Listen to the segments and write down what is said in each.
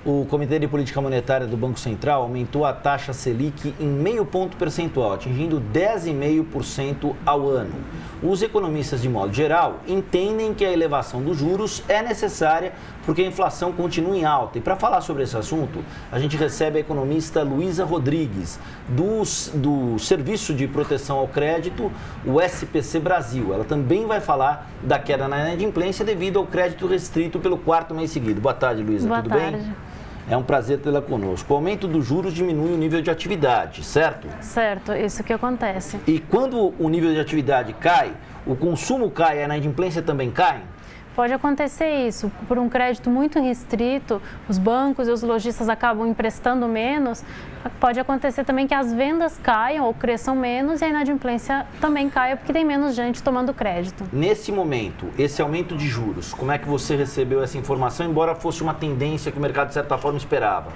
O Comitê de Política Monetária do Banco Central aumentou a taxa Selic em meio ponto percentual, atingindo 10,5% ao ano. Os economistas, de modo geral, entendem que a elevação dos juros é necessária porque a inflação continua em alta. E para falar sobre esse assunto, a gente recebe a economista Luísa Rodrigues, do Serviço de Proteção ao Crédito, o SPC Brasil. Ela também vai falar da queda na inadimplência devido ao crédito restrito pelo quarto mês seguido. Boa tarde, Luísa. Tudo bem? É um prazer tê-la conosco. O aumento dos juros diminui o nível de atividade, certo? Certo, isso que acontece. E quando o nível de atividade cai, o consumo cai, a inadimplência também cai? Pode acontecer isso. Por um crédito muito restrito, os bancos e os lojistas acabam emprestando menos. Pode acontecer também que as vendas caiam ou cresçam menos e a inadimplência também caia porque tem menos gente tomando crédito. Nesse momento, esse aumento de juros, como é que você recebeu essa informação, embora fosse uma tendência que o mercado, de certa forma, esperava?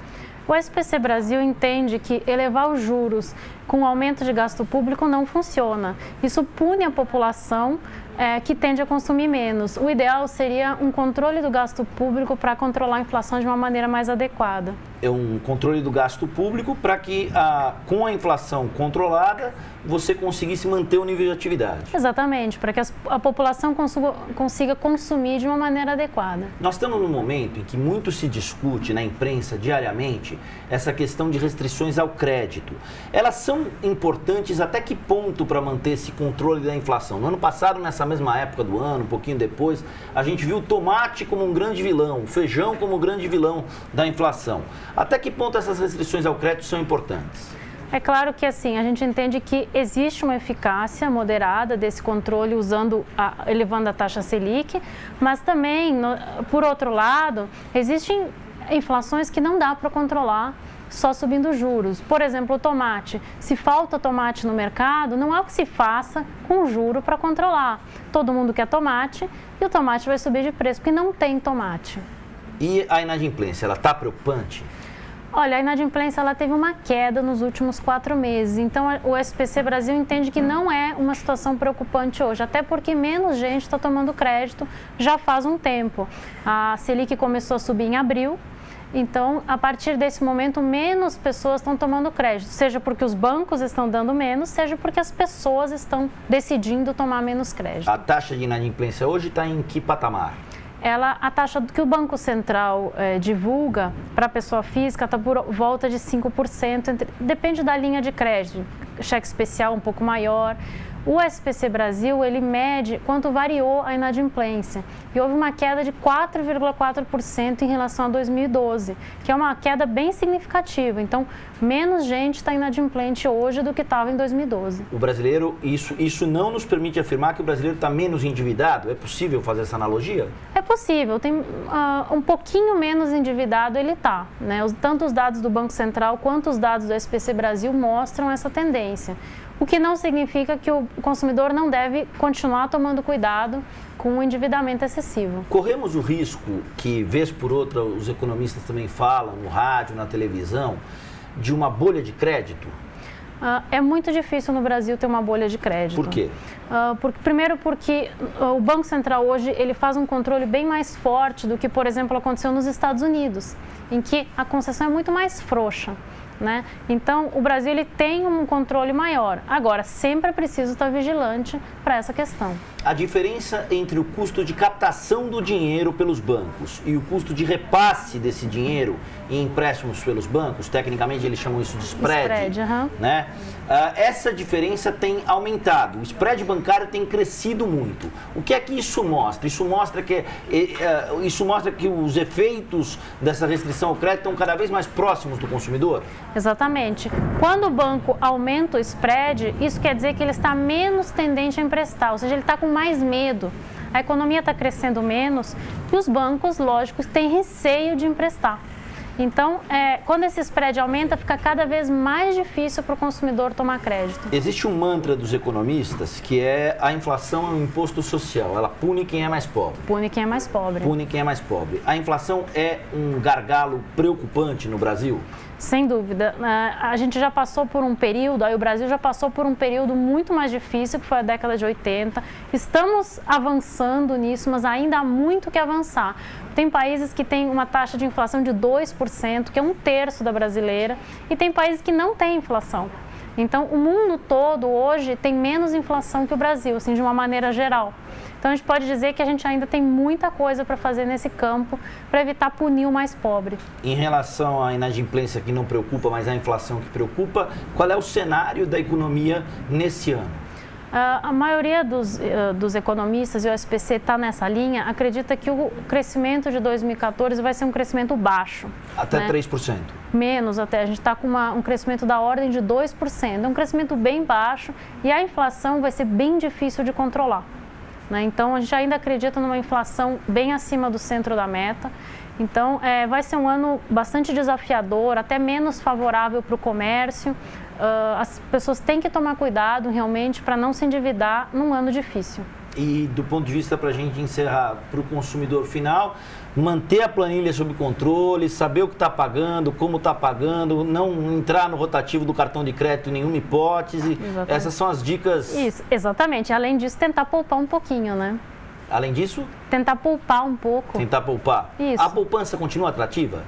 O SPC Brasil entende que elevar os juros com aumento de gasto público não funciona. Isso pune a população que tende a consumir menos. O ideal seria um controle do gasto público para controlar a inflação de uma maneira mais adequada. É um controle do gasto público para que, com a inflação controlada, você conseguisse manter o nível de atividade. Exatamente, para que a população consiga consumir de uma maneira adequada. Nós estamos num momento em que muito se discute na imprensa diariamente essa questão de restrições ao crédito. Elas são importantes até que ponto para manter esse controle da inflação? No ano passado, nessa mesma época do ano, um pouquinho depois, a gente viu o tomate como um grande vilão, o feijão como um grande vilão da inflação. Até que ponto essas restrições ao crédito são importantes? É claro que assim, a gente entende que existe uma eficácia moderada desse controle elevando a taxa Selic, mas também, por outro lado, existem inflações que não dá para controlar só subindo juros. Por exemplo, o tomate. Se falta tomate no mercado, não há o que se faça com juro para controlar. Todo mundo quer tomate e o tomate vai subir de preço, porque não tem tomate. E a inadimplência, ela está preocupante? Olha, a inadimplência ela teve uma queda nos últimos 4 meses, então o SPC Brasil entende que não é uma situação preocupante hoje, até porque menos gente está tomando crédito já faz um tempo. A Selic começou a subir em abril, então a partir desse momento menos pessoas estão tomando crédito, seja porque os bancos estão dando menos, seja porque as pessoas estão decidindo tomar menos crédito. A taxa de inadimplência hoje está em que patamar? A taxa que o Banco Central divulga para a pessoa física está por volta de 5%, depende da linha de crédito, cheque especial um pouco maior. O SPC Brasil, ele mede quanto variou a inadimplência e houve uma queda de 4,4% em relação a 2012, que é uma queda bem significativa. Então, menos gente está inadimplente hoje do que estava em 2012. O brasileiro, isso não nos permite afirmar que o brasileiro está menos endividado? É possível fazer essa analogia? É possível, tem um pouquinho menos endividado ele está, né? Tanto os dados do Banco Central quanto os dados do SPC Brasil mostram essa tendência. O que não significa que o consumidor não deve continuar tomando cuidado com o endividamento excessivo. Corremos o risco, que vez por outra os economistas também falam no rádio, na televisão, de uma bolha de crédito? É muito difícil no Brasil ter uma bolha de crédito. Por quê? Primeiro porque o Banco Central hoje ele faz um controle bem mais forte do que, por exemplo, aconteceu nos Estados Unidos, em que a concessão é muito mais frouxa. Né? Então, o Brasil ele tem um controle maior. Agora, sempre é preciso estar vigilante para essa questão. A diferença entre o custo de captação do dinheiro pelos bancos e o custo de repasse desse dinheiro em empréstimos pelos bancos, tecnicamente eles chamam isso de spread, né? Essa diferença tem aumentado, o spread bancário tem crescido muito. O que é que isso mostra? Isso mostra que os efeitos dessa restrição ao crédito estão cada vez mais próximos do consumidor? Exatamente. Quando o banco aumenta o spread, isso quer dizer que ele está menos tendente a emprestar, ou seja, ele está com mais medo. A economia está crescendo menos e os bancos, lógico, têm receio de emprestar. Então, quando esse spread aumenta, fica cada vez mais difícil para o consumidor tomar crédito. Existe um mantra dos economistas que é a inflação é um imposto social. Ela pune quem é mais pobre. Pune quem é mais pobre. Pune quem é mais pobre. A inflação é um gargalo preocupante no Brasil? Sem dúvida. A gente já passou por um período, o Brasil já passou por um período muito mais difícil, que foi a década de 80. Estamos avançando nisso, mas ainda há muito que avançar. Tem países que têm uma taxa de inflação de 2%, que é 1/3 da brasileira, e tem países que não têm inflação. Então, o mundo todo hoje tem menos inflação que o Brasil, assim, de uma maneira geral. Então, a gente pode dizer que a gente ainda tem muita coisa para fazer nesse campo para evitar punir o mais pobre. Em relação à inadimplência que não preocupa, mas à inflação que preocupa, qual é o cenário da economia nesse ano? A maioria dos economistas, e o SPC está nessa linha, acredita que o crescimento de 2014 vai ser um crescimento baixo. Até, né? 3%. Menos até, a gente está com um crescimento da ordem de 2%. É um crescimento bem baixo e a inflação vai ser bem difícil de controlar, né? Então, a gente ainda acredita numa inflação bem acima do centro da meta. Então, vai ser um ano bastante desafiador, até menos favorável para o comércio. As pessoas têm que tomar cuidado realmente para não se endividar num ano difícil. E do ponto de vista, para a gente encerrar, para o consumidor final, manter a planilha sob controle, saber o que está pagando, como está pagando, não entrar no rotativo do cartão de crédito em nenhuma hipótese. Exatamente. Essas são as dicas. Isso, exatamente. Além disso, tentar poupar um pouquinho, né? Além disso? Tentar poupar um pouco. Tentar poupar. Isso. A poupança continua atrativa?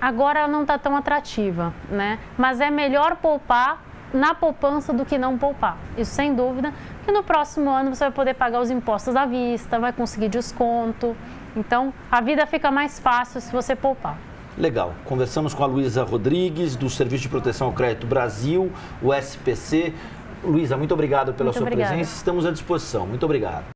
Agora ela não está tão atrativa, né? Mas é melhor poupar na poupança do que não poupar. Isso sem dúvida. E no próximo ano você vai poder pagar os impostos à vista, vai conseguir desconto. Então, a vida fica mais fácil se você poupar. Legal. Conversamos com a Luísa Rodrigues, do Serviço de Proteção ao Crédito Brasil, o SPC. Luísa, muito obrigado pela sua presença. Estamos à disposição. Muito obrigado.